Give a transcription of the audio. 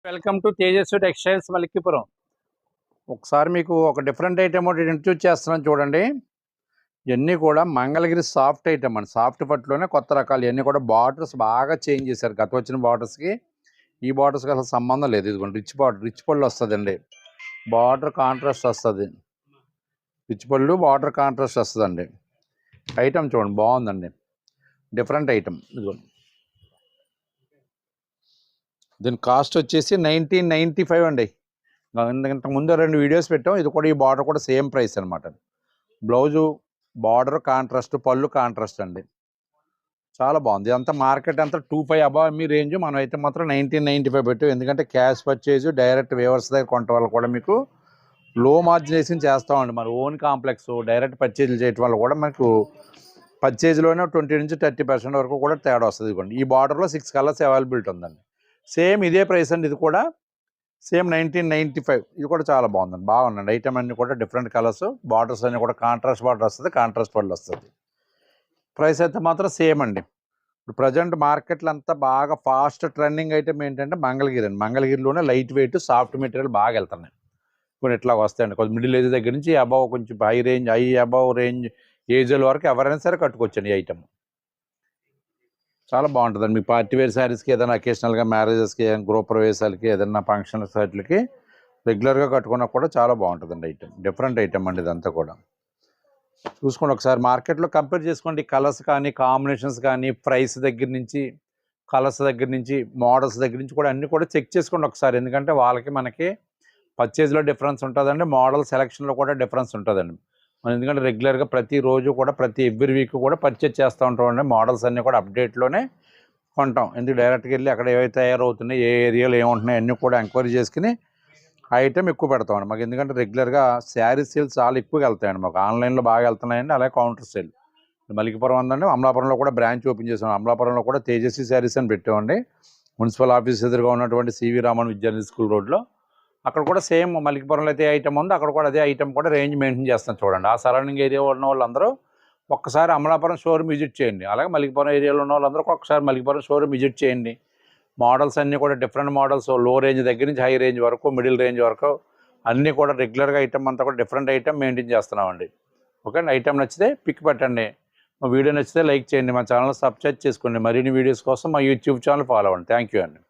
Welcome to Tejaswi textiles Malikipuram. ఒకసారి మీకు ఒక డిఫరెంట్ ఐటమ్ ఒకటి ఇంట్రడ్యూస్ చేస్తున్నాను చూడండి. ఇవన్నీ కూడా మంగళగిరి సాఫ్ట్ ఐటమ్ అండి. సాఫ్ట్ పట్టులోనే కొత్త రకాలు ఇవన్నీ కూడా బార్డర్స్ బాగా చేంజ్ చేశారు. గత వచ్చిన బార్డర్స్కి ఈ బార్డర్స్కి అసలు సంబంధం లేదు. ఇదిగోండి రిచ్ బార్డర్, రిచ్ పళ్ళు వస్తుందండి. బార్డర్ కాంట్రాస్ట్ వస్తుంది. రిచ్ పళ్ళు బార్డర్ కాంట్రాస్ట్ వస్తుందండి. ఐటమ్ చూడండి బాగుందండి, డిఫరెంట్ ఐటమ్. ఇదిగోండి దీని కాస్ట్ వచ్చేసి 1995 అండి. ఇంతకుముందు 2 వీడియోస్ పెట్టాం. ఇది కూడా ఈ బార్డర్ కూడా సేమ్ ప్రైస్ అనమాట. బ్లౌజు బార్డర్ కాంట్రాస్ట్, పళ్ళు కాంట్రాస్ట్ అండి. చాలా బాగుంది. ఇదంతా మార్కెట్ అంతా 25 అబవ్ మీ రేంజ్. మనం అయితే మాత్రం 1995 పెట్టాం. ఎందుకంటే క్యాష్ పర్చేజ్ డైరెక్ట్ వేవర్స్ దగ్గర కొంట వల్ల కూడా మీకు లో మార్జినేషన్ చేస్తామండి. మరి ఓన్ కాంప్లెక్స్ డైరెక్ట్ పర్చేజ్లు చేయటం వల్ల కూడా మనకు పర్చేజ్లోనే 20 నుంచి 30% వరకు కూడా తేడా వస్తుంది. ఇదిగోండి ఈ బార్డర్లో 6 కలర్స్ అవైలబిలిటీ ఉందండి. సేమ్ ఇదే ప్రైస్ అండి. ఇది కూడా సేమ్ 1995. ఇది కూడా చాలా బాగుందండి, బాగుందండి. ఐటమ్ అన్నీ కూడా డిఫరెంట్ కలర్స్, బార్డర్స్ అన్నీ కూడా కాంట్రాస్ట్ బార్డర్ వస్తుంది, కాంట్రాస్ట్ పళ్ళు వస్తుంది. ప్రైస్ అయితే మాత్రం సేమ్ అండి. ఇప్పుడు ప్రజెంట్ మార్కెట్లో అంతా బాగా ఫాస్ట్ ట్రెండింగ్ ఐటమ్ ఏంటంటే మంగళగిరి అండి. మంగళగిరిలోనే లైట్ వెయిట్ సాఫ్ట్ మెటీరియల్ బాగా వెళ్తున్నాయి. కొన్ని ఇట్లా వస్తాయండి. కొంచెం మిడిల్ ఏజ్ దగ్గర నుంచి అబవ్ కొంచెం హై అబవ్ రేంజ్ ఏజ్ల వరకు ఎవరైనా సరే కట్టుకోవచ్చండి ఈ ఐటమ్. చాలా బాగుంటుందండి. మీ పార్టీ వేర్ శారీస్కి, ఏదైనా అకేషనల్గా మ్యారేజెస్కి, గృహప్రవేశాలకి, ఏదైనా ఫంక్షన్ సైట్లకి రెగ్యులర్గా కట్టుకున్నా కూడా చాలా బాగుంటుందండి ఐటమ్. డిఫరెంట్ ఐటమ్ అండి ఇదంతా కూడా. చూసుకోండి ఒకసారి మార్కెట్లో కంపేర్ చేసుకోండి. కలర్స్ కానీ, కాంబినేషన్స్ కానీ, ప్రైస్ దగ్గర నుంచి, కలర్స్ దగ్గర నుంచి, మోడల్స్ దగ్గర నుంచి కూడా అన్నీ కూడా చెక్ చేసుకోండి ఒకసారి. ఎందుకంటే వాళ్ళకి మనకి పర్చేజ్లో డిఫరెన్స్ ఉంటుందండి, మోడల్ సెలక్షన్లో కూడా డిఫరెన్స్ ఉంటుందండి. మనం ఎందుకంటే రెగ్యులర్గా ప్రతిరోజు కూడా ఎవ్రీ వీక్ కూడా పర్చేజ్ చేస్తూ ఉంటామండి. మోడల్స్ అన్నీ కూడా అప్డేట్లోనే కొంటాం. ఎందుకు డైరెక్ట్గా వెళ్ళి అక్కడ ఏవైతే తయారవుతున్నాయి, ఏ ఏరియాలో ఏముంటున్నాయి అన్నీ కూడా ఎంక్వైరీ చేసుకుని ఆ ఐటమ్ ఎక్కువ పెడతామండి. మాకు ఎందుకంటే రెగ్యులర్గా శారీ సేల్స్ చాలా ఎక్కువగా వెళ్తాయండి. మాకు ఆన్లైన్లో బాగా వెళ్తున్నాయండి, అలాగే కౌంటర్ సేల్. మలికిపురం ఉందండి, అమలాపురంలో కూడా బ్రాంచ్ ఓపెన్ చేసాం. అమలాపురంలో కూడా తేజస్వి శారీస్ అని పెట్టామండి. మున్సిపల్ ఆఫీస్ ఎదురుగా ఉన్నటువంటి సివి రామన్ విద్యార్థి స్కూల్ రోడ్లో. అక్కడ కూడా సేమ్ మలికిపురంలో అయితే ఐటమ్ ఉందో అక్కడ కూడా అదే ఐటమ్ కూడా రేంజ్ మెయింటైన్ చేస్తాం చూడండి. ఆ సరౌండింగ్ ఏరియా ఉన్న వాళ్ళందరూ ఒక్కసారి అమలాపురం షోరూమ్ విజిట్ చేయండి. అలాగే మలికిపురం ఏరియాలో ఉన్న వాళ్ళందరూ ఒకసారి మలికిపురం షోరూమ్ విజిట్ చేయండి. మోడల్స్ అన్నీ కూడా డిఫరెంట్ మోడల్స్, లో రేంజ్ దగ్గర నుంచి హై రేంజ్ వరకు, మిడిల్ రేంజ్ వరకు అన్నీ కూడా రెగ్యులర్గా ఐటమ్ అంతా కూడా డిఫరెంట్ ఐటమ్ మెయింటైన్ చేస్తున్నామండి. ఓకే అండి. ఐటమ్ నచ్చితే పిక్ పెట్టండి. మా వీడియో నచ్చితే లైక్ చేయండి. మా ఛానల్ సబ్స్క్రైబ్ చేసుకోండి. మరిన్ని వీడియోస్ కోసం మా యూట్యూబ్ ఛానల్ ఫాలో అవ్వండి. థ్యాంక్ యూ అండి.